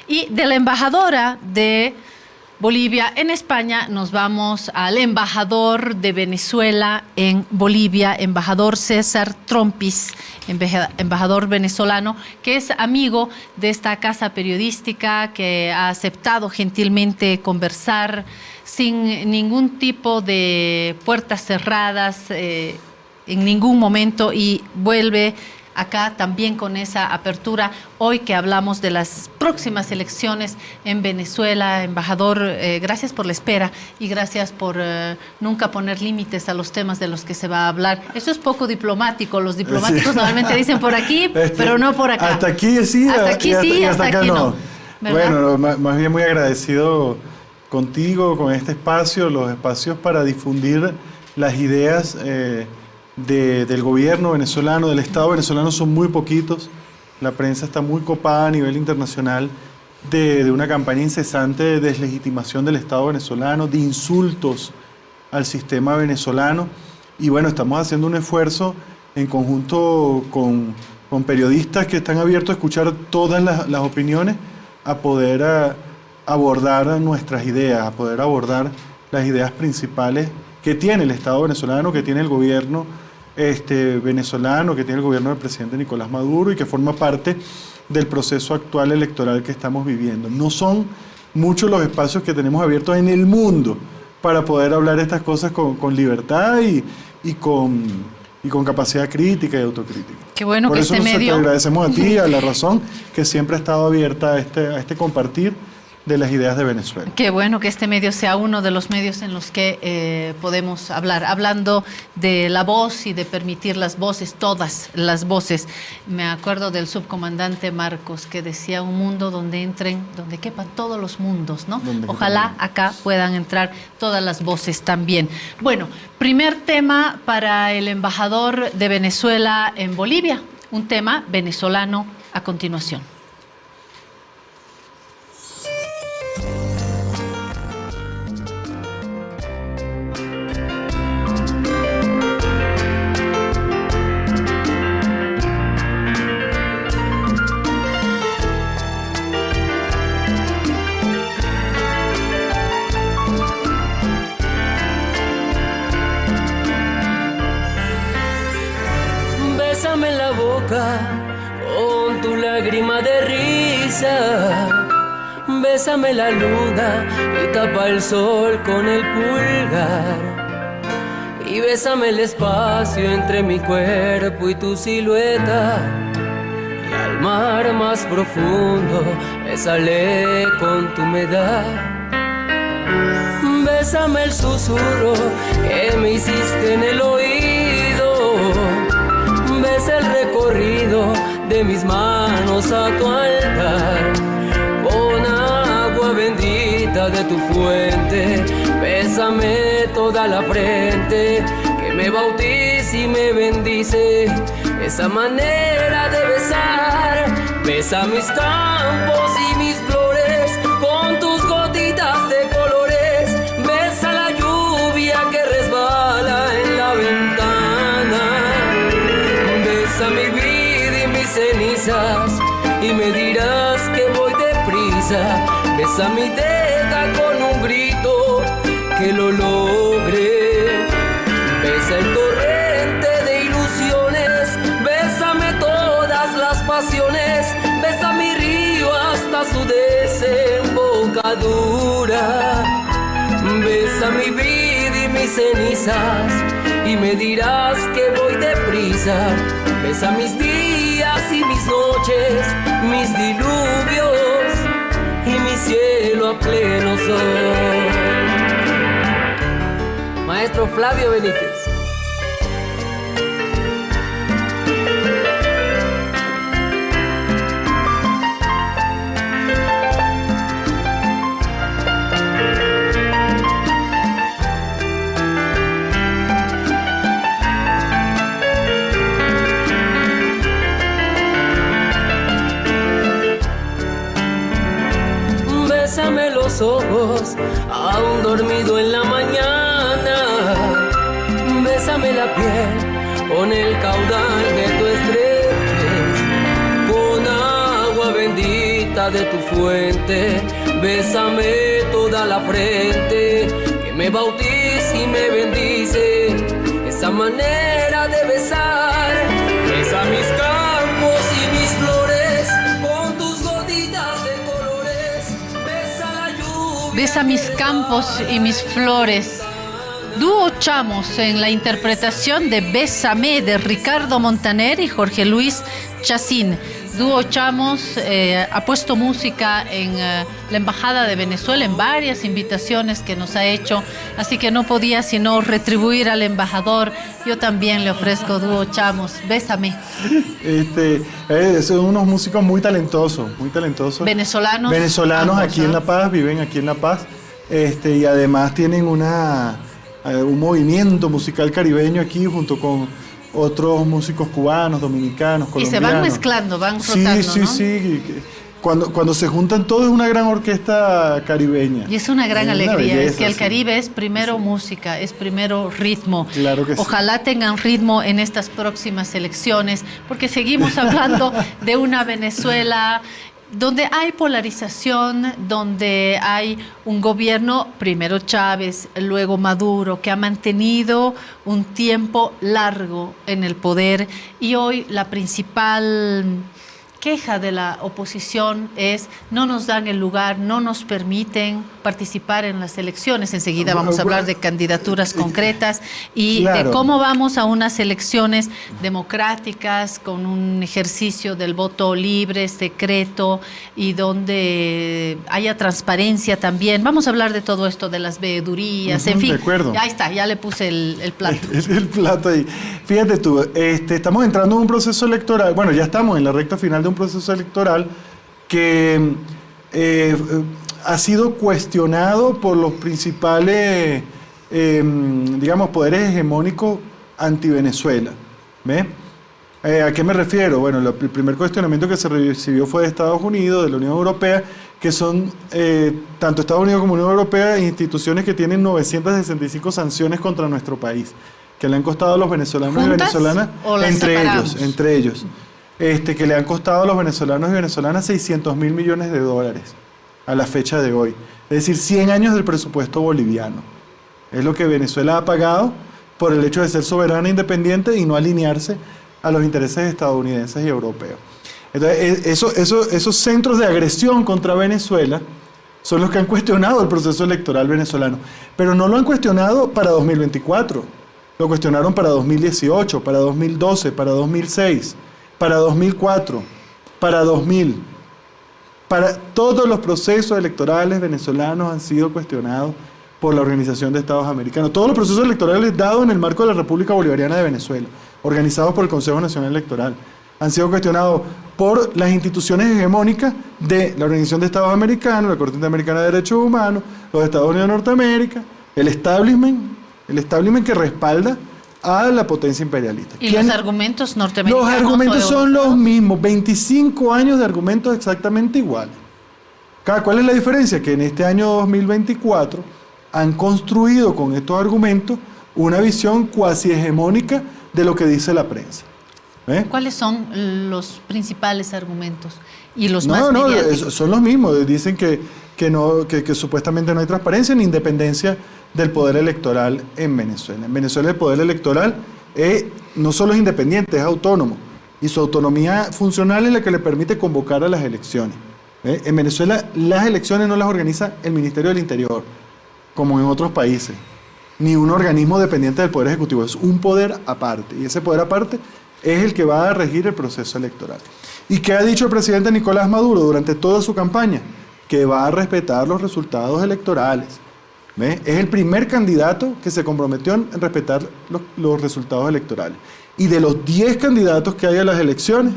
Y de la embajadora de Bolivia en España nos vamos al embajador de Venezuela en Bolivia, embajador César Trompis, embajador venezolano, que es amigo de esta casa periodística, que ha aceptado gentilmente conversar sin ningún tipo de puertas cerradas en ningún momento, y vuelve acá también con esa apertura hoy que hablamos de las próximas elecciones en Venezuela. Embajador, gracias por la espera y gracias por nunca poner límites a los temas de los que se va a hablar. Eso es poco diplomático. Los diplomáticos normalmente dicen por aquí, pero no por acá. Hasta aquí sí, hasta aquí sí, hasta aquí no. Bueno, más bien muy agradecido contigo, con este espacio, los espacios para difundir las ideas del gobierno venezolano, del Estado venezolano, son muy poquitos. La prensa está muy copada a nivel internacional de una campaña incesante de deslegitimación del Estado venezolano, de insultos al sistema venezolano. Y bueno, estamos haciendo un esfuerzo en conjunto con periodistas que están abiertos a escuchar todas las opiniones, a poder abordar nuestras ideas, a poder abordar las ideas principales que tiene el Estado venezolano, que tiene el gobierno venezolano, que tiene el gobierno del presidente Nicolás Maduro y que forma parte del proceso actual electoral que estamos viviendo. No son muchos los espacios que tenemos abiertos en el mundo para poder hablar estas cosas con libertad y con capacidad crítica y autocrítica. Qué bueno. Por que eso este medio... te agradecemos a ti, a La Razón, que siempre ha estado abierta a este compartir de las ideas de Venezuela. Qué bueno que este medio sea uno de los medios en los que podemos hablar. Hablando de la voz y de permitir las voces, todas las voces. Me acuerdo del subcomandante Marcos, que decía un mundo donde quepan todos los mundos, ¿no? Ojalá acá puedan entrar todas las voces también. Bueno, primer tema para el embajador de Venezuela en Bolivia, un tema venezolano a continuación. Bésame la boca con tu lágrima de risa. Bésame la luna y tapa el sol con el pulgar. Y bésame el espacio entre mi cuerpo y tu silueta. Y al mar más profundo, bésale con tu humedad. Bésame el susurro que me hiciste en el oído. Besa el recorrido de mis manos a tu altar, con agua bendita de tu fuente. Bésame toda la frente, que me bautice y me bendice. Esa manera de besar, besa mis campos y mis flores, con tus gotitas de colores. Besa la lluvia que resbala en la ventana. Besa mi vida y mis cenizas y me dirás que voy deprisa. Besa mi deja con un grito que lo logre. Besa el torrente de ilusiones. Bésame todas las pasiones. Besa mi río hasta su desembocadura. Besa mi vida y mis cenizas y me dirás que voy deprisa. Besa mis días y mis noches, mis diluvios y mi cielo a pleno sol. Maestro Flavio Benítez. Bésame los ojos, aún dormido en la mañana. Bésame la piel con el caudal de tu estrechez, con agua bendita cerca de tu fuente, bésame toda la frente, que me bautice y me bendice, esa manera de besar. Besa mis campos y mis flores, con tus gotitas de colores, besa la lluvia. Besa mis campos y mis flores. Dúo Chamos en la interpretación de Bésame de Ricardo Montaner y Jorge Luis Chacín. Dúo Chamos ha puesto música en la Embajada de Venezuela en varias invitaciones que nos ha hecho, así que no podía sino retribuir al embajador. Yo también le ofrezco Dúo Chamos, Bésame. Son unos músicos muy talentosos. Venezolanos. Venezolanos ambos, aquí en La Paz, viven aquí en La Paz, y además tienen un movimiento musical caribeño aquí junto con otros músicos cubanos, dominicanos, colombianos. Y se van mezclando, van rotando, sí, ¿no? Sí. Cuando se juntan todos es una gran orquesta caribeña. Y es una gran alegría, belleza, es que el sí. Caribe es primero música, es primero ritmo. Claro que sí. Ojalá tengan ritmo en estas próximas elecciones, porque seguimos hablando de una Venezuela donde hay polarización, donde hay un gobierno, primero Chávez, luego Maduro, que ha mantenido un tiempo largo en el poder, y hoy la principal queja de la oposición es: no nos dan el lugar, no nos permiten participar en las elecciones. Enseguida vamos a hablar de candidaturas concretas y claro, de cómo vamos a unas elecciones democráticas con un ejercicio del voto libre, secreto, y donde haya transparencia también. Vamos a hablar de todo esto, de las veedurías, en fin. De acuerdo. Ya está, ya le puse el plato. El plato ahí. Fíjate tú, estamos entrando en un proceso electoral, bueno, ya estamos en la recta final de un proceso electoral que ha sido cuestionado por los principales, digamos, poderes hegemónicos anti-Venezuela. ¿Ve? ¿A qué me refiero? Bueno, el primer cuestionamiento que se recibió fue de Estados Unidos, de la Unión Europea, que son tanto Estados Unidos como Unión Europea instituciones que tienen 965 sanciones contra nuestro país, que le han costado a los venezolanos y venezolanas, entre ellos, que le han costado a los venezolanos y venezolanas 600 mil millones de dólares a la fecha de hoy. Es decir, 100 años del presupuesto boliviano. Es lo que Venezuela ha pagado por el hecho de ser soberana e independiente y no alinearse a los intereses estadounidenses y europeos. Entonces, esos centros de agresión contra Venezuela son los que han cuestionado el proceso electoral venezolano. Pero no lo han cuestionado para 2024. Lo cuestionaron para 2018, para 2012, para 2006, para 2004, para 2000. Para todos los procesos electorales venezolanos han sido cuestionados por la Organización de Estados Americanos. Todos los procesos electorales dados en el marco de la República Bolivariana de Venezuela, organizados por el Consejo Nacional Electoral, han sido cuestionados por las instituciones hegemónicas de la Organización de Estados Americanos, la Corte Interamericana de Derechos Humanos, los Estados Unidos de Norteamérica, el establishment que respalda a la potencia imperialista. ¿Y los argumentos norteamericanos? Los argumentos son los mismos, 25 años de argumentos exactamente iguales. ¿Cuál es la diferencia? Que en este año 2024 han construido con estos argumentos una visión cuasi hegemónica de lo que dice la prensa. ¿Cuáles son los principales argumentos y los más mediáticos? Son los mismos. Dicen que supuestamente no hay transparencia ni independencia del poder electoral en Venezuela. En Venezuela el poder electoral no solo es independiente, es autónomo. Y su autonomía funcional es la que le permite convocar a las elecciones. En Venezuela las elecciones no las organiza el Ministerio del Interior, como en otros países, ni un organismo dependiente del Poder Ejecutivo. Es un poder aparte. Y ese poder aparte es el que va a regir el proceso electoral. ¿Y qué ha dicho el presidente Nicolás Maduro durante toda su campaña? Que va a respetar los resultados electorales. ¿Ve? Es el primer candidato que se comprometió en respetar los resultados electorales. Y de los 10 candidatos que hay a las elecciones,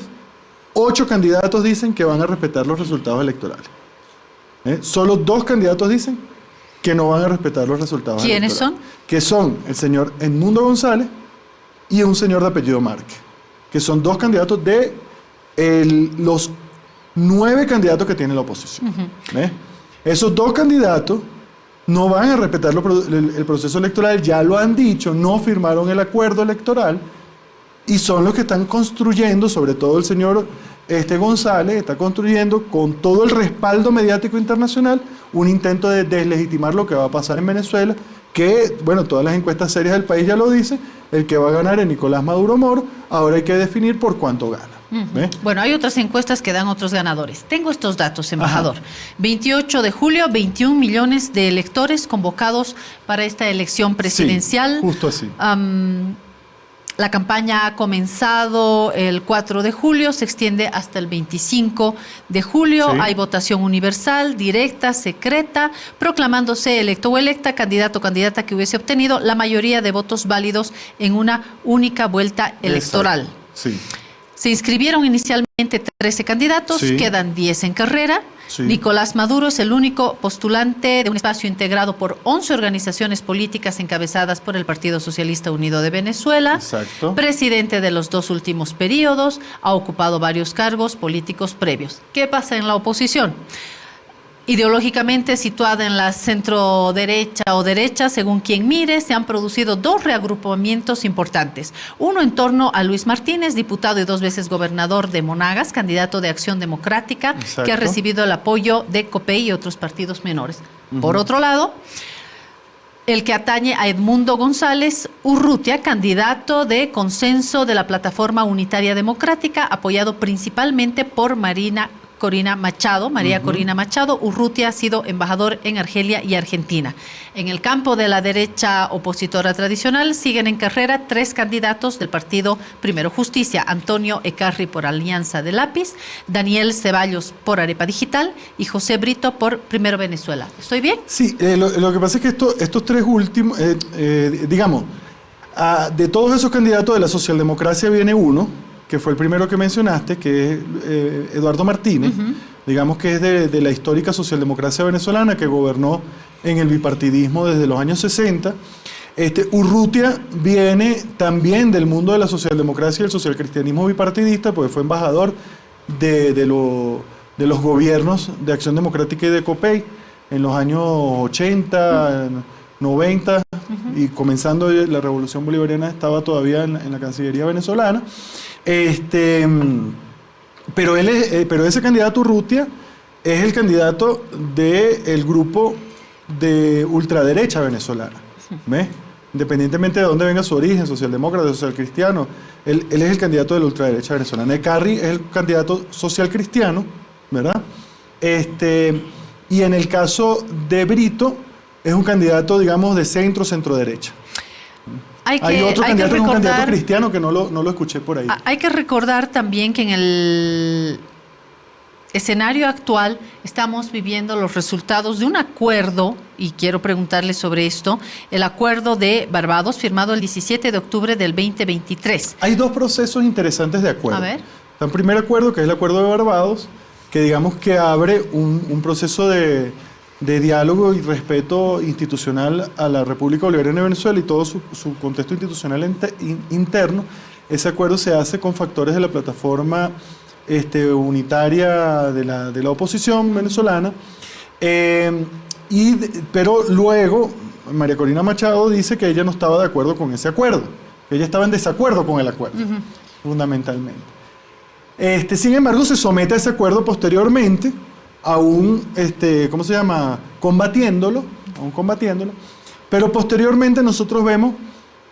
8 candidatos dicen que van a respetar los resultados electorales. Solo 2 candidatos dicen que no van a respetar los resultados electorales. ¿Quiénes son? Que son el señor Edmundo González y un señor de apellido Márquez, que son 2 candidatos de los 9 candidatos que tiene la oposición. Uh-huh. Esos 2 candidatos no van a respetar el proceso electoral, ya lo han dicho, no firmaron el acuerdo electoral y son los que están construyendo, sobre todo el señor González está construyendo con todo el respaldo mediático internacional un intento de deslegitimar lo que va a pasar en Venezuela, que, bueno, todas las encuestas serias del país ya lo dicen, el que va a ganar es Nicolás Maduro Moro, ahora hay que definir por cuánto gana. ¿Ve? Bueno, hay otras encuestas que dan otros ganadores. Tengo estos datos, embajador. 28 de julio, 21 millones de electores convocados para esta elección presidencial. Sí, justo así. La campaña ha comenzado el 4 de julio, se extiende hasta el 25 de julio. Sí. Hay votación universal, directa, secreta, proclamándose electo o electa, candidato o candidata que hubiese obtenido la mayoría de votos válidos en una única vuelta electoral. Exacto. Sí. Se inscribieron inicialmente 13 candidatos, Sí. quedan 10 en carrera. Sí. Nicolás Maduro es el único postulante de un espacio integrado por 11 organizaciones políticas encabezadas por el Partido Socialista Unido de Venezuela. Exacto. Presidente de los 2 últimos periodos, ha ocupado varios cargos políticos previos. ¿Qué pasa en la oposición? Ideológicamente situada en la centro derecha o derecha, según quien mire, se han producido 2 reagrupamientos importantes. Uno en torno a Luis Martínez, diputado y 2 veces gobernador de Monagas, candidato de Acción Democrática, Exacto. que ha recibido el apoyo de COPEI y otros partidos menores. Por otro lado, el que atañe a Edmundo González Urrutia, candidato de consenso de la Plataforma Unitaria Democrática, apoyado principalmente por María Corina Machado. Urrutia ha sido embajador en Argelia y Argentina. En el campo de la derecha opositora tradicional siguen en carrera 3 candidatos del partido Primero Justicia: Antonio Ecarri por Alianza de Lápiz, Daniel Ceballos por Arepa Digital y José Brito por Primero Venezuela. ¿Estoy bien? Sí, lo que pasa es que estos 3 últimos, digamos, de todos esos candidatos de la socialdemocracia viene uno, que fue el primero que mencionaste, que es Eduardo Martínez, digamos que es de la histórica socialdemocracia venezolana, que gobernó en el bipartidismo desde los años 60. Urrutia viene también del mundo de la socialdemocracia y el socialcristianismo bipartidista, porque fue embajador de los gobiernos de Acción Democrática y de COPEI en los años 80, 90, y comenzando la Revolución Bolivariana estaba todavía en la Cancillería venezolana. Pero ese candidato Urrutia es el candidato del grupo de ultraderecha venezolana, ¿ves? Independientemente de dónde venga su origen, socialdemócrata, socialcristiano, él es el candidato de la ultraderecha venezolana. Ecarri es el candidato socialcristiano, ¿verdad? Y en el caso de Brito, es un candidato, digamos, de centro-centroderecha. Hay otro candidato que es un candidato cristiano que no lo escuché por ahí. Hay que recordar también que en el escenario actual estamos viviendo los resultados de un acuerdo, y quiero preguntarle sobre esto, el acuerdo de Barbados firmado el 17 de octubre del 2023. Hay 2 procesos interesantes de acuerdo. A ver. Está el primer acuerdo, que es el acuerdo de Barbados, que digamos que abre un proceso de diálogo y respeto institucional a la República Bolivariana de Venezuela y todo su contexto institucional interno. Ese acuerdo se hace con factores de la plataforma unitaria de la oposición venezolana, pero luego María Corina Machado dice que ella no estaba de acuerdo con ese acuerdo, que ella estaba en desacuerdo con el acuerdo, fundamentalmente. Sin embargo, se somete a ese acuerdo posteriormente, aún, ¿cómo se llama? Combatiéndolo, pero posteriormente nosotros vemos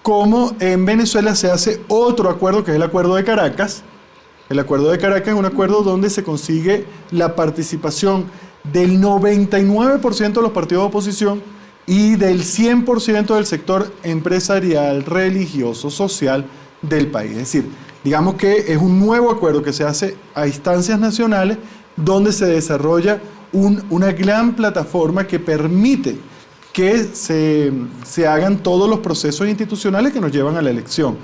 cómo en Venezuela se hace otro acuerdo, que es el Acuerdo de Caracas. El Acuerdo de Caracas es un acuerdo donde se consigue la participación del 99% de los partidos de oposición y del 100% del sector empresarial, religioso, social del país. Es decir, digamos que es un nuevo acuerdo que se hace a instancias nacionales, donde se desarrolla una gran plataforma que permite que se hagan todos los procesos institucionales que nos llevan a la elección.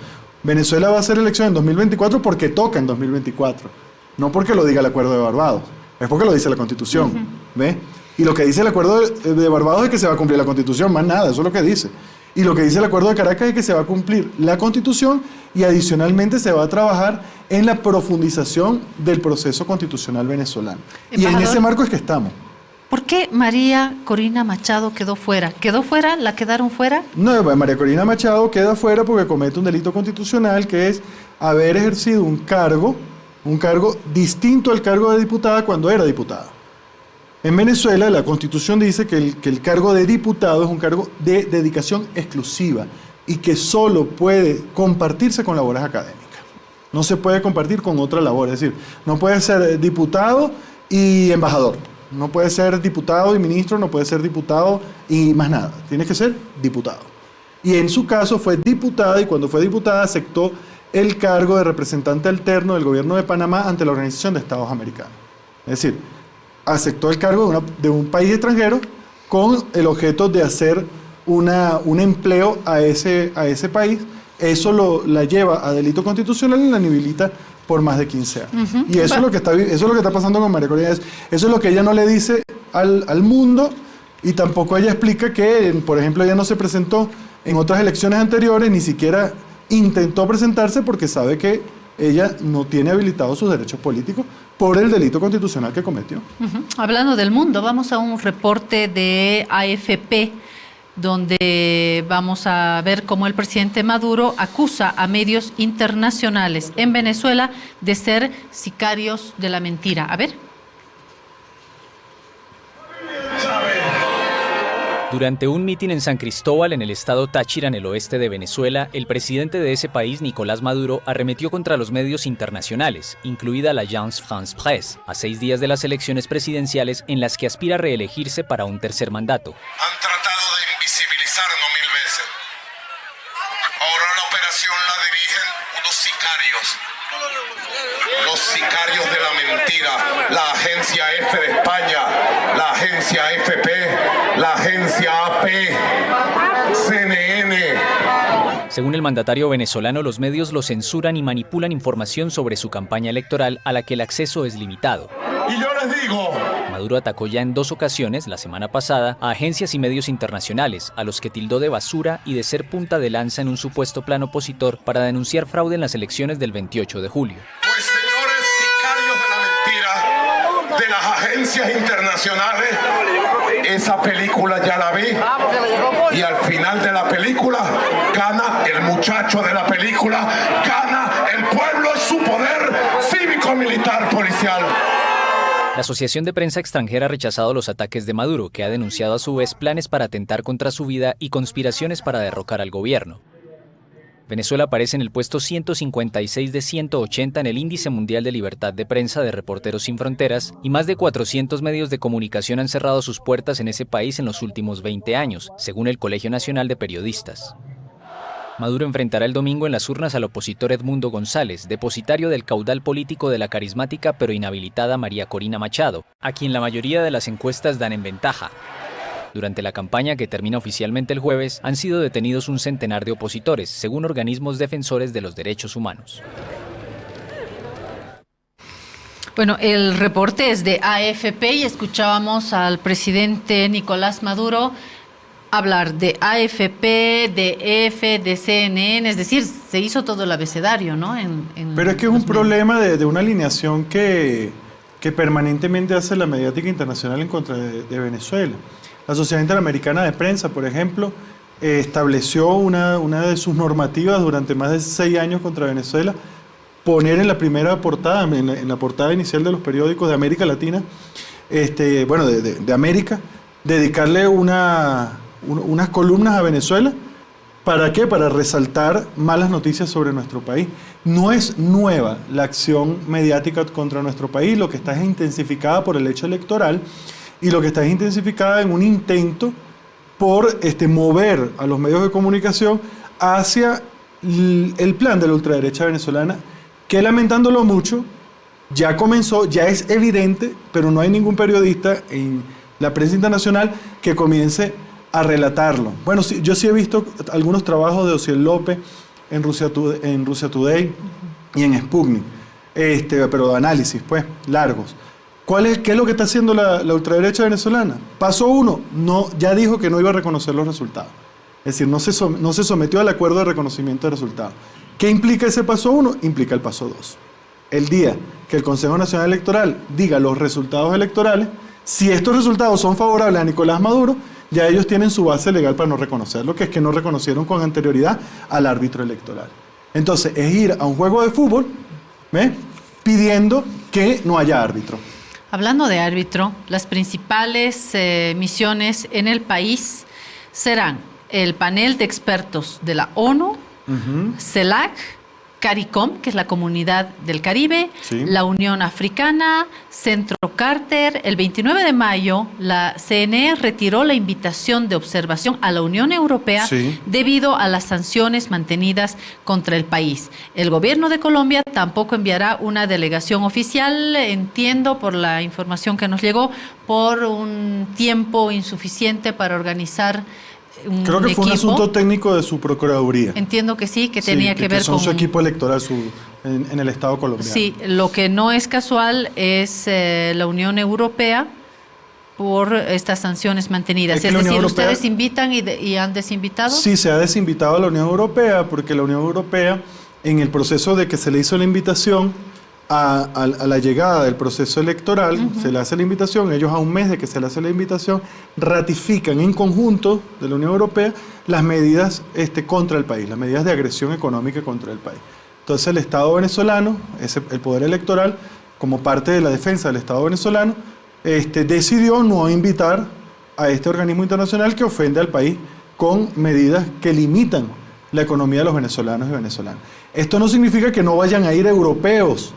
Venezuela va a hacer elección en 2024 porque toca en 2024, no porque lo diga el Acuerdo de Barbados, es porque lo dice la Constitución, ¿ves? Y lo que dice el Acuerdo de Barbados es que se va a cumplir la Constitución, más nada, eso es lo que dice. Y lo que dice el Acuerdo de Caracas es que se va a cumplir la Constitución y adicionalmente se va a trabajar en la profundización del proceso constitucional venezolano. Embajador, y en ese marco es que estamos. ¿Por qué María Corina Machado quedó fuera? ¿Quedó fuera? ¿La quedaron fuera? No, María Corina Machado queda fuera porque comete un delito constitucional, que es haber ejercido un cargo un cargo distinto al cargo de diputada cuando era diputada. En Venezuela la Constitución dice que el cargo de diputado es un cargo de dedicación exclusiva y que solo puede compartirse con labores académicas. No se puede compartir con otra labor, es decir, no puede ser diputado y embajador, no puede ser diputado y ministro, no puede ser diputado y más nada, tiene que ser diputado. Y en su caso fue diputada y cuando fue diputada aceptó el cargo de representante alterno del gobierno de Panamá ante la Organización de Estados Americanos. Es decir, aceptó el cargo de un país extranjero con el objeto de hacer un empleo a ese país. Eso la lleva a delito constitucional y la inhabilita por más de 15 años. Y eso es lo que está pasando con María Corina. Eso es lo que ella no le dice al mundo y tampoco ella explica que, por ejemplo, ella no se presentó en otras elecciones anteriores, ni siquiera intentó presentarse porque sabe que ella no tiene habilitados sus derechos políticos por el delito constitucional que cometió. Hablando del mundo, vamos a un reporte de AFP donde vamos a ver cómo el presidente Maduro acusa a medios internacionales en Venezuela de ser sicarios de la mentira. A ver. Durante un mitin en San Cristóbal, en el estado Táchira, en el oeste de Venezuela, el presidente de ese país, Nicolás Maduro, arremetió contra los medios internacionales, incluida la Agence France Presse, a 6 días de las elecciones presidenciales en las que aspira a reelegirse para un tercer mandato. Han tratado de invisibilizarnos 1000 veces. Ahora la operación la dirigen unos sicarios. Los sicarios de la mentira, la agencia F de España, la agencia FP, la agencia AP, CNN. Según el mandatario venezolano, los medios lo censuran y manipulan información sobre su campaña electoral a la que el acceso es limitado. Y yo les digo, Maduro atacó ya en 2 ocasiones, la semana pasada, a agencias y medios internacionales, a los que tildó de basura y de ser punta de lanza en un supuesto plan opositor para denunciar fraude en las elecciones del 28 de julio. pues señores sicarios de la mentira, de las agencias internacionales, esa película ya la vi y al final de la película gana el muchacho de la película, gana el pueblo en su poder cívico-militar policial. La Asociación de Prensa Extranjera ha rechazado los ataques de Maduro, que ha denunciado a su vez planes para atentar contra su vida y conspiraciones para derrocar al gobierno. Venezuela aparece en el puesto 156 de 180 en el Índice Mundial de Libertad de Prensa de Reporteros Sin Fronteras y más de 400 medios de comunicación han cerrado sus puertas en ese país en los últimos 20 años, según el Colegio Nacional de Periodistas. Maduro enfrentará el domingo en las urnas al opositor Edmundo González, depositario del caudal político de la carismática pero inhabilitada María Corina Machado, a quien la mayoría de las encuestas dan en ventaja. Durante la campaña, que termina oficialmente el jueves, han sido detenidos un centenar de opositores, según organismos defensores de los derechos humanos. Bueno, el reporte es de AFP y escuchábamos al presidente Nicolás Maduro hablar de AFP, de EFE, de CNN, es decir, se hizo todo el abecedario, ¿no? Pero es que es un problema de una alineación que permanentemente hace la mediática internacional en contra de Venezuela. La Sociedad Interamericana de Prensa, por ejemplo, estableció una de sus normativas durante más de 6 años contra Venezuela, poner en la primera portada, en la portada inicial de los periódicos de América Latina, de América, dedicarle unas columnas a Venezuela. ¿Para qué? Para resaltar malas noticias sobre nuestro país. No es nueva la acción mediática contra nuestro país, lo que está es intensificada por el hecho electoral y lo que está es intensificada en un intento por mover a los medios de comunicación hacia el plan de la ultraderecha venezolana, que lamentándolo mucho, ya comenzó, ya es evidente, pero no hay ningún periodista en la prensa internacional que comience a relatarlo. Bueno, sí, yo sí he visto algunos trabajos de Ociel López en Rusia Today y en Sputnik, pero de análisis, pues, largos. ¿Qué es lo que está haciendo la ultraderecha venezolana? Paso 1, ya dijo que no iba a reconocer los resultados. Es decir, no se sometió al acuerdo de reconocimiento de resultados. ¿Qué implica ese paso 1? Implica el paso 2. El día que el Consejo Nacional Electoral diga los resultados electorales, si estos resultados son favorables a Nicolás Maduro, ya ellos tienen su base legal para no reconocerlo, que es que no reconocieron con anterioridad al árbitro electoral. Entonces, es ir a un juego de fútbol, ¿ves? pidiendo que no haya árbitro. Hablando de árbitro, las principales misiones en el país serán el panel de expertos de la ONU, CELAC, CARICOM, que es la Comunidad del Caribe, sí, la Unión Africana, Centro Carter. El 29 de mayo, la CNE retiró la invitación de observación a la Unión Europea, sí, debido a las sanciones mantenidas contra el país. El gobierno de Colombia tampoco enviará una delegación oficial, entiendo por la información que nos llegó, por un tiempo insuficiente para organizar Creo que fue un asunto técnico de su Procuraduría. Entiendo que sí, que tenía que ver con su equipo electoral en el Estado colombiano. Sí, lo que no es casual es la Unión Europea por estas sanciones mantenidas. Es decir, ¿ustedes invitan y han desinvitado? Sí, se ha desinvitado a la Unión Europea porque la Unión Europea, en el proceso de que se le hizo la invitación, a la llegada del proceso electoral, se le hace la invitación, ellos a un mes de que se le hace la invitación, ratifican en conjunto de la Unión Europea las medidas contra el país, las medidas de agresión económica contra el país. Entonces el Estado venezolano, el Poder Electoral, como parte de la defensa del Estado venezolano, decidió no invitar a este organismo internacional que ofende al país con medidas que limitan la economía de los venezolanos y venezolanas. Esto no significa que no vayan a ir europeos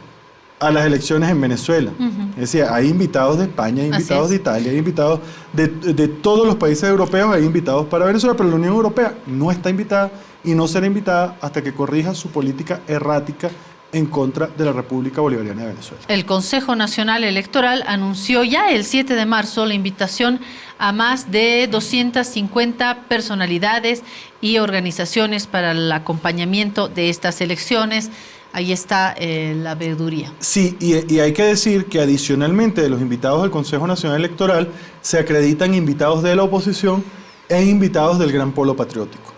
a las elecciones en Venezuela. Es decir, hay invitados de España, hay invitados de Italia, hay invitados de todos los países europeos, hay invitados para Venezuela, pero la Unión Europea no está invitada y no será invitada hasta que corrija su política errática en contra de la República Bolivariana de Venezuela. El Consejo Nacional Electoral anunció ya el 7 de marzo la invitación a más de 250 personalidades y organizaciones para el acompañamiento de estas elecciones. Ahí está la veeduría. Sí, y hay que decir que adicionalmente de los invitados del Consejo Nacional Electoral se acreditan invitados de la oposición e invitados del Gran Polo Patriótico.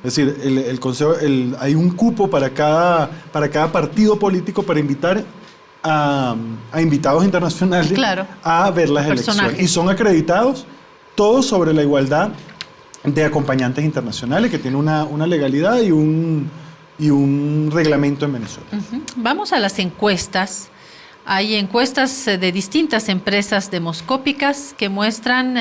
Es decir, hay un cupo para cada partido político para invitar a invitados internacionales, claro, a ver las elecciones. Y son acreditados todos sobre la igualdad de acompañantes internacionales, que tiene una legalidad y un reglamento en Venezuela. Vamos a las encuestas. Hay encuestas de distintas empresas demoscópicas que muestran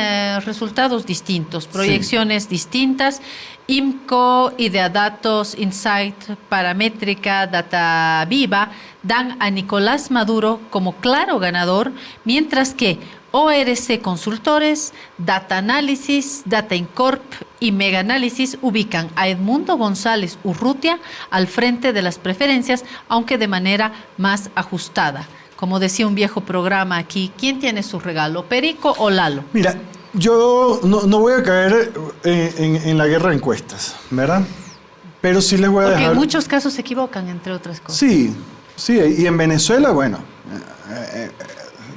resultados distintos, proyecciones distintas. IMCO, Ideadatos, Insight, Paramétrica, Data Viva dan a Nicolás Maduro como claro ganador, mientras que ORC Consultores, Data Análisis, Data Incorp y Mega Análisis ubican a Edmundo González Urrutia al frente de las preferencias, aunque de manera más ajustada. Como decía un viejo programa aquí, ¿quién tiene su regalo, Perico o Lalo? Mira, yo no voy a caer en la guerra de encuestas, ¿verdad? Pero sí les voy a dejar... Porque en muchos casos se equivocan, entre otras cosas. Sí, y en Venezuela, bueno,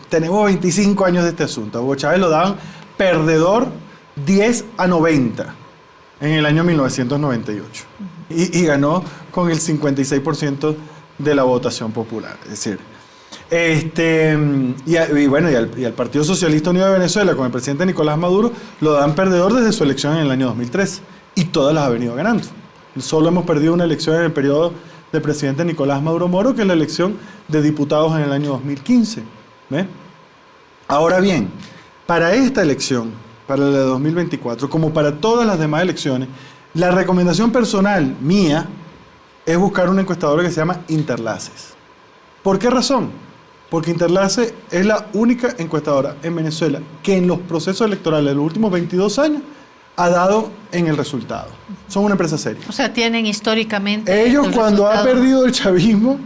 tenemos 25 años de este asunto. A Hugo Chávez lo daban perdedor 10-90 en el año 1998. Y ganó con el 56% de la votación popular. Es decir, y al Partido Socialista Unido de Venezuela, con el presidente Nicolás Maduro, lo dan perdedor desde su elección en el año 2013. Y todas las ha venido ganando. Solo hemos perdido una elección en el periodo del presidente Nicolás Maduro Moro, que es la elección de diputados en el año 2015. ¿Ve? Ahora bien, para esta elección, para la de 2024, como para todas las demás elecciones, la recomendación personal mía es buscar una encuestadora que se llama Interlaces. ¿Por qué razón? Porque Interlaces es la única encuestadora en Venezuela que en los procesos electorales de los últimos 22 años ha dado en el resultado. Son una empresa seria. O sea, tienen históricamente... Ellos cuando ha perdido el chavismo,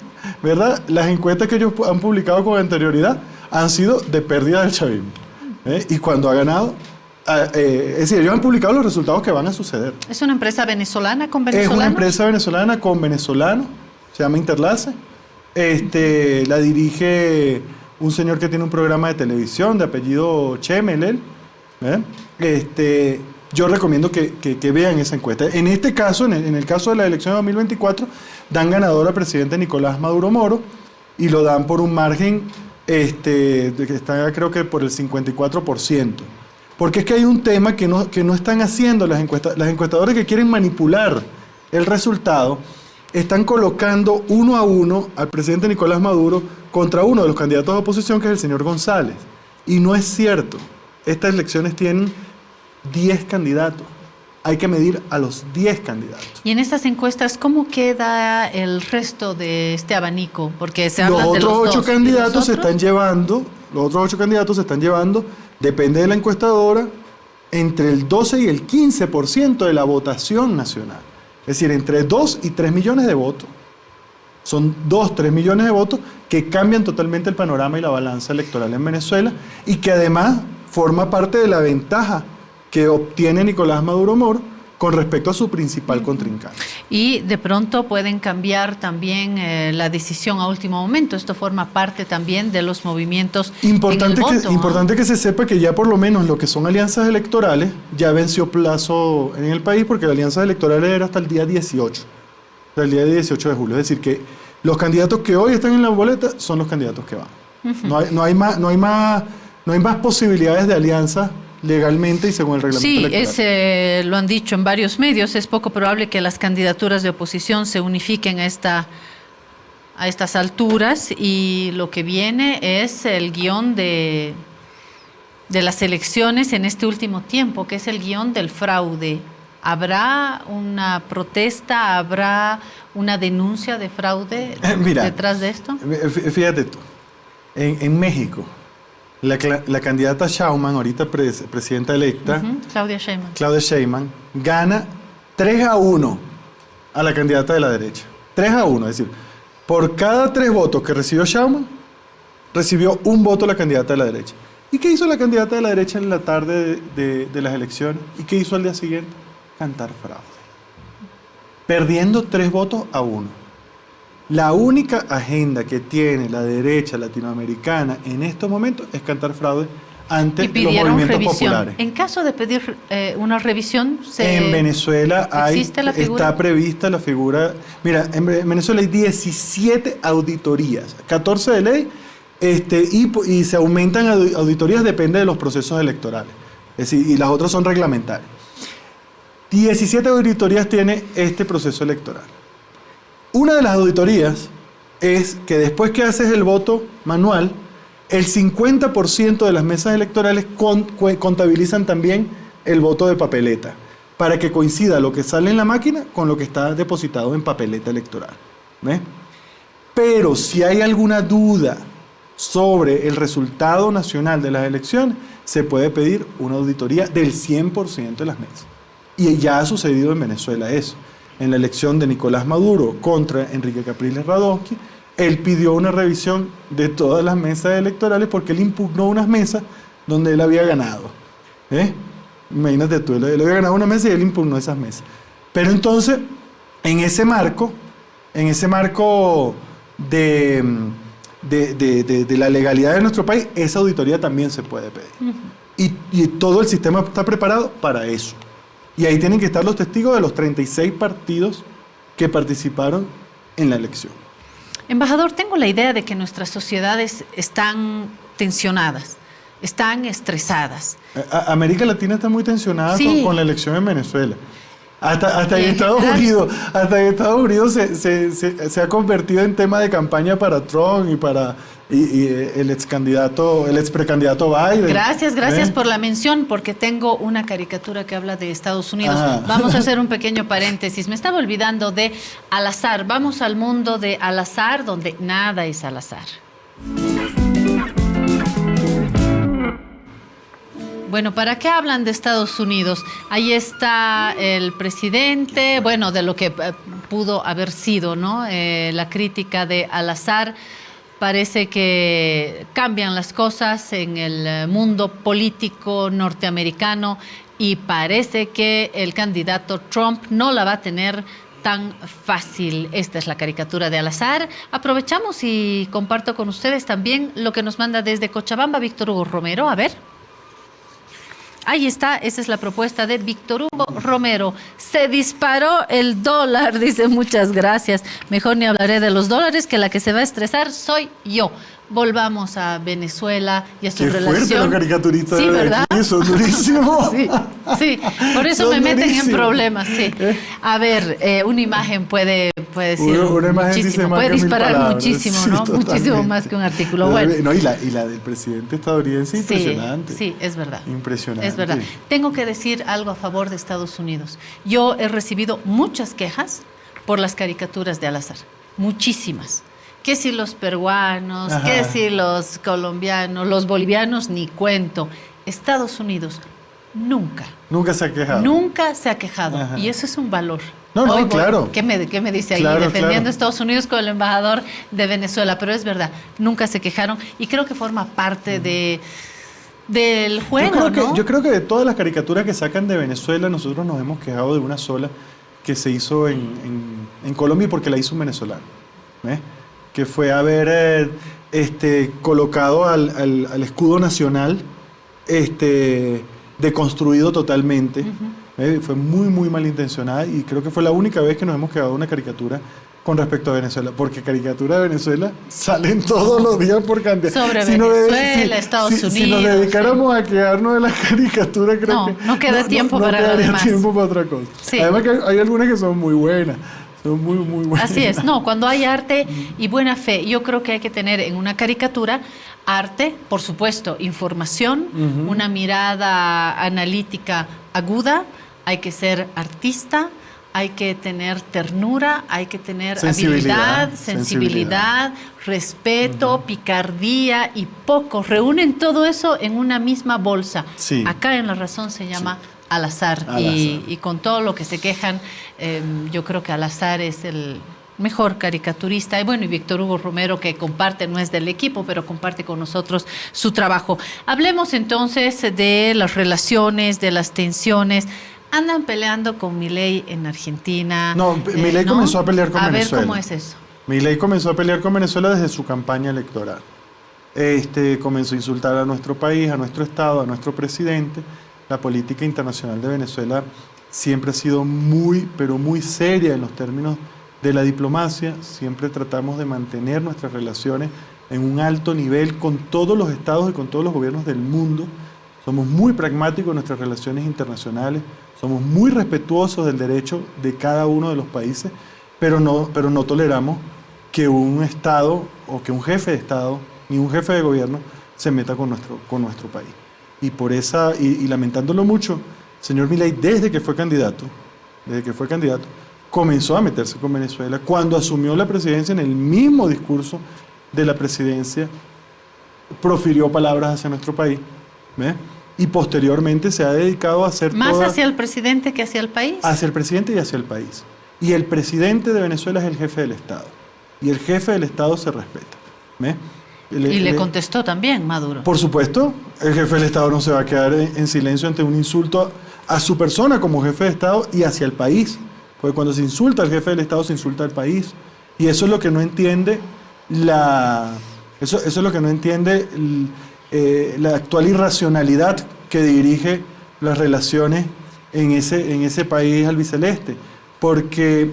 ¿verdad? Las encuestas que ellos han publicado con anterioridad han sido de pérdida del chavismo. Y cuando ha ganado... es decir, ellos han publicado los resultados que van a suceder. ¿Es una empresa venezolana con venezolanos? Es una empresa venezolana con venezolanos, se llama Interlace. La dirige un señor que tiene un programa de televisión de apellido Chemel. Yo recomiendo que vean esa encuesta. En este caso, en el caso de la elección de 2024, dan ganador al presidente Nicolás Maduro Moro y lo dan por un margen que está, creo que por el 54%. Porque es que hay un tema que no están haciendo las encuestadoras que quieren manipular el resultado. están colocando uno a uno al presidente Nicolás Maduro contra uno de los candidatos de oposición, que es el señor González. Y no es cierto. Estas elecciones tienen 10 candidatos. Hay que medir a los 10 candidatos. Y en estas encuestas, ¿cómo queda el resto de este abanico? Porque se habla de los otros 8 dos. candidatos se están llevando, depende de la encuestadora, entre el 12 y el 15% de la votación nacional. Es decir, entre 2 y 3 millones de votos. Son 2, 3 millones de votos que cambian totalmente el panorama y la balanza electoral en Venezuela, y que además forma parte de la ventaja que obtiene Nicolás Maduro Moro con respecto a su principal contrincante. Y de pronto pueden cambiar también la decisión a último momento. Esto forma parte también de los movimientos Importante, en el voto, importante que se sepa que ya por lo menos lo que son alianzas electorales ya venció plazo en el país, porque las alianzas electorales era hasta el día 18, hasta el día 18 de julio. Es decir, que los candidatos que hoy están en la boleta son los candidatos que van. No hay más posibilidades de alianza legalmente y según el reglamento electoral. Sí, lo han dicho en varios medios. Es poco probable que las candidaturas de oposición se unifiquen a estas alturas, y lo que viene es el guión de las elecciones en este último tiempo, que es el guión del fraude. ¿Habrá una protesta? ¿Habrá una denuncia de fraude detrás de esto? Fíjate tú, en México, la candidata Sheinbaum, ahorita presidenta electa, Claudia Sheinbaum, gana 3-1 a la candidata de la derecha. 3-1, es decir, por cada 3 votos que recibió Sheinbaum, recibió 1 voto la candidata de la derecha. ¿Y qué hizo la candidata de la derecha en la tarde de las elecciones? ¿Y qué hizo al día siguiente? Cantar fraude. Perdiendo 3-1. La única agenda que tiene la derecha latinoamericana en estos momentos es cantar fraude ante los movimientos populares. En caso de pedir una revisión, en Venezuela está prevista la figura. Mira, en Venezuela hay 17 auditorías, 14 de ley, y se aumentan auditorías, depende de los procesos electorales. Es decir, y las otras son reglamentarias. 17 auditorías tiene este proceso electoral. Una de las auditorías es que después que haces el voto manual, el 50% de las mesas electorales contabilizan también el voto de papeleta, para que coincida lo que sale en la máquina con lo que está depositado en papeleta electoral. ¿Ves? Pero si hay alguna duda sobre el resultado nacional de las elecciones, se puede pedir una auditoría del 100% de las mesas. Y ya ha sucedido en Venezuela eso. En la elección de Nicolás Maduro contra Enrique Capriles Radonsky, él pidió una revisión de todas las mesas electorales porque él impugnó unas mesas donde él había ganado. Imagínate tú, él había ganado una mesa y él impugnó esas mesas. Pero entonces, en ese marco de la legalidad de nuestro país, esa auditoría también se puede pedir. Y todo el sistema está preparado para eso. Y ahí tienen que estar los testigos de los 36 partidos que participaron en la elección. Embajador, tengo la idea de que nuestras sociedades están tensionadas, están estresadas. América Latina está muy tensionada con la elección en Venezuela. Hasta en Estados Unidos se ha convertido en tema de campaña para Trump y el ex precandidato Biden. Gracias por la mención, porque tengo una caricatura que habla de Estados Unidos. Vamos a hacer un pequeño paréntesis. Me estaba olvidando de al azar. Vamos al mundo de al azar, donde nada es al azar. Bueno, ¿para qué hablan de Estados Unidos? Ahí está el presidente, bueno, de lo que pudo haber sido, ¿no? La crítica de al azar. Parece que cambian las cosas en el mundo político norteamericano y parece que el candidato Trump no la va a tener tan fácil. Esta es la caricatura de al azar. Aprovechamos y comparto con ustedes también lo que nos manda desde Cochabamba Víctor Hugo Romero. A ver. Ahí está, esa es la propuesta de Víctor Hugo Romero. Se disparó el dólar, dice, muchas gracias. Mejor ni hablaré de los dólares, que la que se va a estresar soy yo. Volvamos a Venezuela y a su relación. Qué fuerte los caricaturistas sí, ¿verdad? Aquí, son durísimos. Sí, por eso me meten en problemas, sí. A ver, una imagen puede puede decir Una imagen dice muchísimo, más puede que 1000 disparar palabras. muchísimo, Sí, ¿no? totalmente. Muchísimo más que un artículo. Bueno. No, y la del presidente estadounidense, Sí, impresionante. sí, es verdad. Impresionante. Es verdad. Tengo que decir algo a favor de Estados Unidos. Yo he recibido muchas quejas por las caricaturas de Al-Azhar. Muchísimas. Que si los peruanos, Ajá. que si los colombianos, los bolivianos, ni cuento. Estados Unidos nunca, Nunca se ha quejado. nunca se ha quejado. Ajá. Y eso es un valor. No, Hoy voy. claro. ¿Qué me dice ahí? Claro, Defendiendo claro. a Estados Unidos con el embajador de Venezuela. Pero es verdad, nunca se quejaron. Y creo que forma parte del juego, ¿no? Yo creo que de todas las caricaturas que sacan de Venezuela, nosotros nos hemos quejado de una sola que se hizo en Colombia porque la hizo un venezolano. ¿Ves? Que fue haber colocado al escudo nacional deconstruido totalmente. Fue muy, muy malintencionada y creo que fue la única vez que nos hemos quedado de una caricatura con respecto a Venezuela, porque caricaturas de Venezuela salen todos los días por cantidad. Sobre Venezuela, Estados Unidos. Si nos dedicáramos a quedarnos de las caricaturas, creo que no queda tiempo para lo quedaría demás. tiempo para otra cosa. Sí. Además que hay algunas que son muy buenas, son muy, muy buenas. Así es, no, cuando hay arte y buena fe, yo creo que hay que tener en una caricatura arte, por supuesto, información, una mirada analítica aguda, hay que ser artista, hay que tener ternura, hay que tener habilidad, sensibilidad, respeto, picardía y poco. Reúnen todo eso en una misma bolsa. Sí. Acá en La Razón se llama Al-Azhar. Y con todo lo que se quejan, yo creo que Al-Azhar es el mejor caricaturista. Y bueno, y Víctor Hugo Romero, que comparte, no es del equipo, pero comparte con nosotros su trabajo. Hablemos entonces de las relaciones, de las tensiones. Andan peleando con Milei en Argentina. No, Milei comenzó a pelear con Venezuela. A ver cómo es eso. Milei comenzó a pelear con Venezuela desde su campaña electoral. Comenzó a insultar a nuestro país, a nuestro Estado, a nuestro presidente. La política internacional de Venezuela siempre ha sido muy, pero muy seria en los términos de la diplomacia. Siempre tratamos de mantener nuestras relaciones en un alto nivel con todos los estados y con todos los gobiernos del mundo. Somos muy pragmáticos en nuestras relaciones internacionales, somos muy respetuosos del derecho de cada uno de los países, pero no toleramos que un Estado o que un jefe de Estado ni un jefe de gobierno se meta con nuestro país. Y lamentándolo mucho, el señor Milei, desde que fue candidato, comenzó a meterse con Venezuela. Cuando asumió la presidencia, en el mismo discurso de la presidencia, profirió palabras hacia nuestro país. ¿Ves? Y posteriormente se ha dedicado a hacer ¿Más hacia el presidente que hacia el país? Hacia el presidente y hacia el país. Y el presidente de Venezuela es el jefe del Estado. Y el jefe del Estado se respeta. ¿Ves? Le contestó también Maduro. Por supuesto, el jefe del Estado no se va a quedar en silencio ante un insulto a su persona como jefe de Estado y hacia el país. Porque cuando se insulta al jefe del Estado, se insulta al país. Y eso es lo que no entiende eso es lo que no entiende la actual irracionalidad que dirige las relaciones en ese país albiceleste. Porque,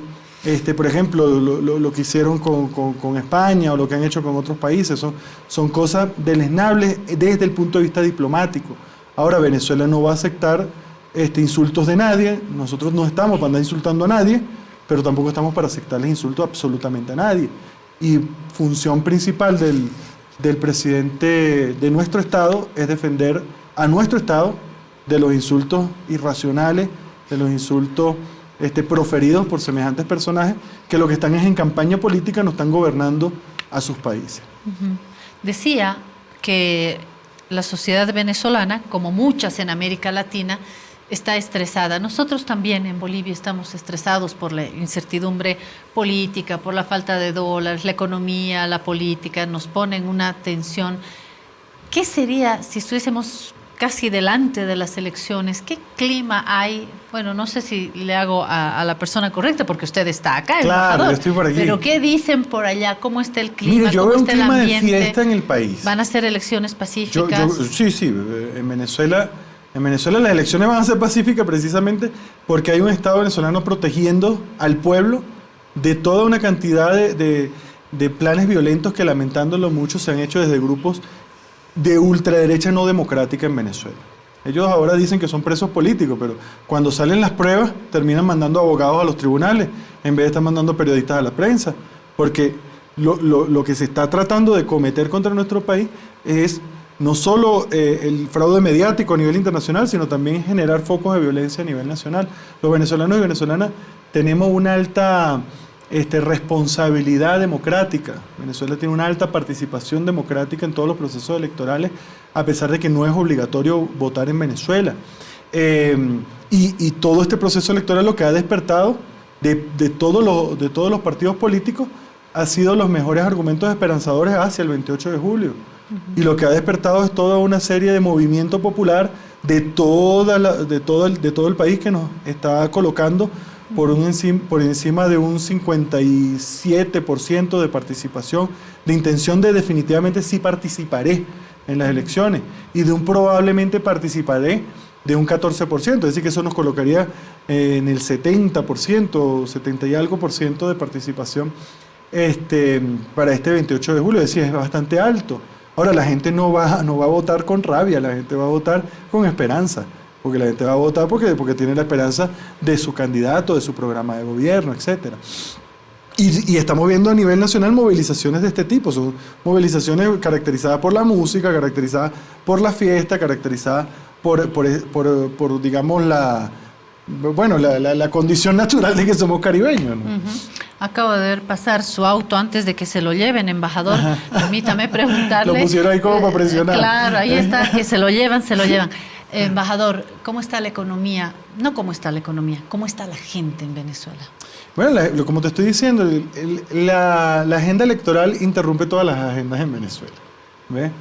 por ejemplo, lo que hicieron con España o lo que han hecho con otros países son cosas deleznables desde el punto de vista diplomático. Ahora, Venezuela no va a aceptar insultos de nadie. Nosotros no estamos para andar insultando a nadie, pero tampoco estamos para aceptarles insultos absolutamente a nadie. Y función principal del presidente de nuestro Estado es defender a nuestro Estado de los insultos irracionales, de los insultos proferidos por semejantes personajes que lo que están es en campaña política, no están gobernando a sus países. Decía que la sociedad venezolana, como muchas en América Latina, está estresada. Nosotros también en Bolivia estamos estresados por la incertidumbre política, por la falta de dólares, la economía, la política, nos ponen una tensión. ¿Qué sería si estuviésemos casi delante de las elecciones? ¿Qué clima hay? Bueno, no sé si le hago a la persona correcta porque usted está acá, claro, yo estoy por aquí. Pero ¿qué dicen por allá? ¿Cómo está el clima? Mire, yo ¿Cómo veo un está el clima de ambiente? fiesta en el país. ¿Van a ser elecciones pacíficas? Sí, en Venezuela las elecciones van a ser pacíficas precisamente porque hay un Estado venezolano protegiendo al pueblo de toda una cantidad de planes violentos que, lamentándolo mucho, se han hecho desde grupos de ultraderecha no democrática en Venezuela. Ellos ahora dicen que son presos políticos, pero cuando salen las pruebas terminan mandando abogados a los tribunales en vez de estar mandando periodistas a la prensa, porque lo que se está tratando de cometer contra nuestro país es no solo el fraude mediático a nivel internacional, sino también generar focos de violencia a nivel nacional. Los venezolanos y venezolanas tenemos una alta responsabilidad democrática. Venezuela tiene una alta participación democrática en todos los procesos electorales, a pesar de que no es obligatorio votar en Venezuela. Y todo este proceso electoral lo que ha despertado de todos los partidos políticos ha sido los mejores argumentos esperanzadores hacia el 28 de julio. Y lo que ha despertado es toda una serie de movimiento popular de todo el país que nos está colocando por encima de un 57% de participación, de intención de definitivamente sí participaré en las elecciones y de un probablemente participaré de un 14%, es decir que eso nos colocaría en el 70%, 70 y algo por ciento de participación para este 28 de julio, es decir, es bastante alto. Ahora, la gente no va a votar con rabia, la gente va a votar con esperanza, porque la gente va a votar porque tiene la esperanza de su candidato, de su programa de gobierno, etc. Y estamos viendo a nivel nacional movilizaciones de este tipo, son movilizaciones caracterizadas por la música, caracterizadas por la fiesta, caracterizadas por digamos, la condición natural de que somos caribeños, ¿no? Acabo de ver pasar su auto antes de que se lo lleven, embajador. Permítame preguntarle. Lo pusieron ahí como para presionar. Claro, ahí está, que se lo llevan. Embajador, ¿cómo está la economía? No cómo está la economía, ¿cómo está la gente en Venezuela? Bueno, como te estoy diciendo, la agenda electoral interrumpe todas las agendas en Venezuela, ¿ves?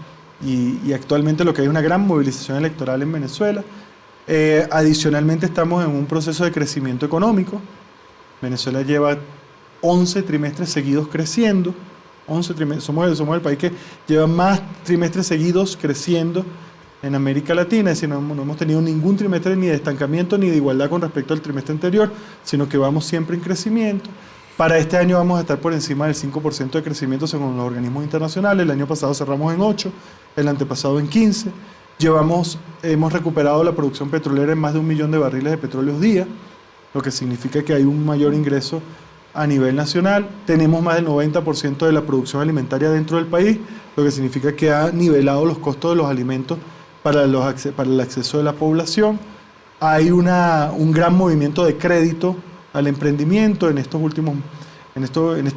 Y actualmente lo que hay es una gran movilización electoral en Venezuela. Adicionalmente estamos en un proceso de crecimiento económico. Venezuela lleva 11 trimestres seguidos creciendo. 11 trimestres, somos el país que lleva más trimestres seguidos creciendo en América Latina, es decir, no hemos tenido ningún trimestre ni de estancamiento ni de igualdad con respecto al trimestre anterior, sino que vamos siempre en crecimiento. Para este año vamos a estar por encima del 5% de crecimiento según los organismos internacionales. El año pasado cerramos en 8, el antepasado en 15. Hemos recuperado la producción petrolera en más de 1 millón de barriles de petróleo día, lo que significa que hay un mayor ingreso a nivel nacional. Tenemos más del 90% de la producción alimentaria dentro del país, lo que significa que ha nivelado los costos de los alimentos para el acceso de la población. Hay un gran movimiento de crédito al emprendimiento. En este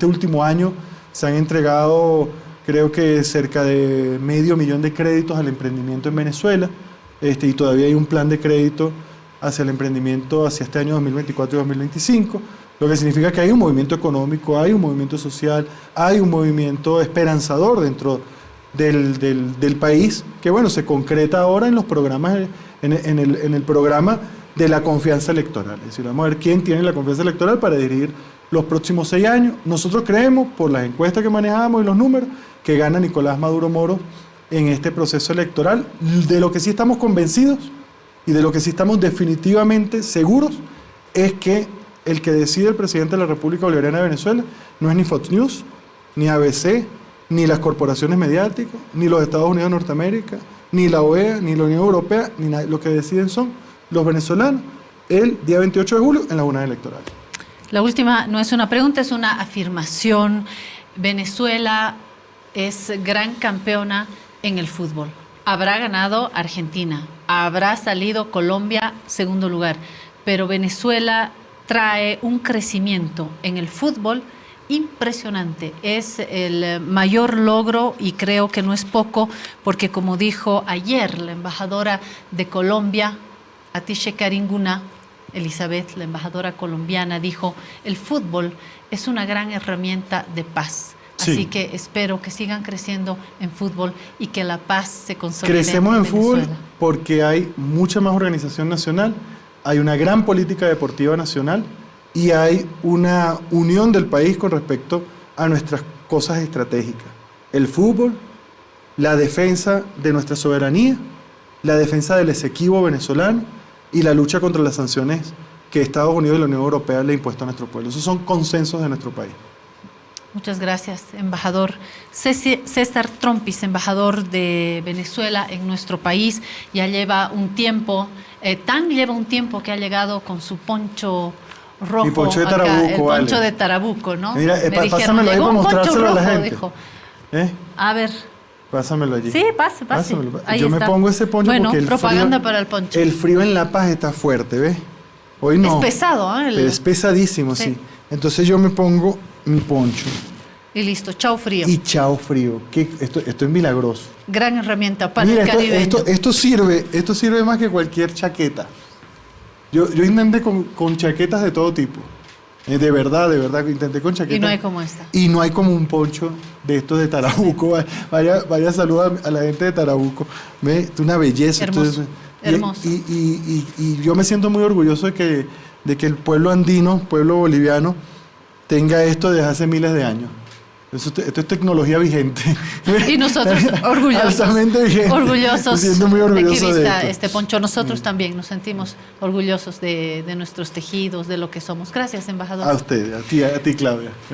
último año se han entregado, creo que cerca de 500.000 de créditos al emprendimiento en Venezuela, y todavía hay un plan de crédito hacia el emprendimiento hacia este año 2024 y 2025, lo que significa que hay un movimiento económico, hay un movimiento social, hay un movimiento esperanzador dentro del país, que bueno, se concreta ahora en los programas, en el programa de la confianza electoral. Es decir, vamos a ver quién tiene la confianza electoral para dirigir los próximos 6 años. Nosotros creemos, por las encuestas que manejamos y los números, que gana Nicolás Maduro Moro en este proceso electoral. De lo que sí estamos convencidos y de lo que sí estamos definitivamente seguros es que el que decide el presidente de la República Bolivariana de Venezuela no es ni Fox News, ni ABC, ni las corporaciones mediáticas, ni los Estados Unidos de Norteamérica, ni la OEA, ni la Unión Europea, ni nadie. Lo que deciden son los venezolanos el día 28 de julio en las urnas electorales. La última no es una pregunta, es una afirmación. Venezuela es gran campeona en el fútbol. Habrá ganado Argentina, habrá salido Colombia segundo lugar, pero Venezuela trae un crecimiento en el fútbol impresionante. Es el mayor logro y creo que no es poco, porque como dijo ayer la embajadora de Colombia, Atishe Karinguna, Elizabeth, la embajadora colombiana, dijo: el fútbol es una gran herramienta de paz. Sí. Así que espero que sigan creciendo en fútbol y que la paz se consolide. Crecemos en Venezuela. fútbol porque hay mucha más organización nacional, hay una gran política deportiva nacional y hay una unión del país con respecto a nuestras cosas estratégicas. El fútbol, la defensa de nuestra soberanía, la defensa del Esequibo venezolano y la lucha contra las sanciones que Estados Unidos y la Unión Europea le han impuesto a nuestro pueblo. Esos son consensos de nuestro país. Muchas gracias, embajador César Trompis, embajador de Venezuela en nuestro país. Ya lleva un tiempo, lleva un tiempo que ha llegado con su poncho rojo. Mi poncho de acá, Tarabuco, el poncho vale. de Tarabuco, ¿no? Mira, Me dijeron, pásamelo ahí llegó para un poncho mostrárselo a la rojo, gente. dijo. ¿Eh? A ver, Pásamelo allí. sí, pase. Pásamelo. Ahí Yo está. me pongo ese poncho bueno, porque el propaganda frío, para el poncho. el frío en La Paz está fuerte, ¿ves? Hoy no. Es pesado, ¿eh? Pero es pesadísimo, Sí. sí. Entonces yo me pongo mi poncho Y listo, chao frío. y chao frío. Esto es milagroso. Gran herramienta para Mira, el caribeño. esto sirve más que cualquier chaqueta. Yo intenté con chaquetas de todo tipo. De verdad, intenté con chaquetas. Y no hay como esta. Y no hay como un poncho de estos de Tarabuco. Vaya saluda a la gente de Tarabuco. Ve, es una belleza. Hermoso, hermoso. Y yo me siento muy orgulloso de que el pueblo andino, pueblo boliviano, tenga esto desde hace miles de años. Esto es tecnología vigente. Y nosotros orgullosos. Altamente vigente. Me siento muy orgulloso de que vista esto. este poncho. Nosotros también nos sentimos orgullosos de nuestros tejidos, de lo que somos. Gracias, embajador. A usted, a ti, Claudia.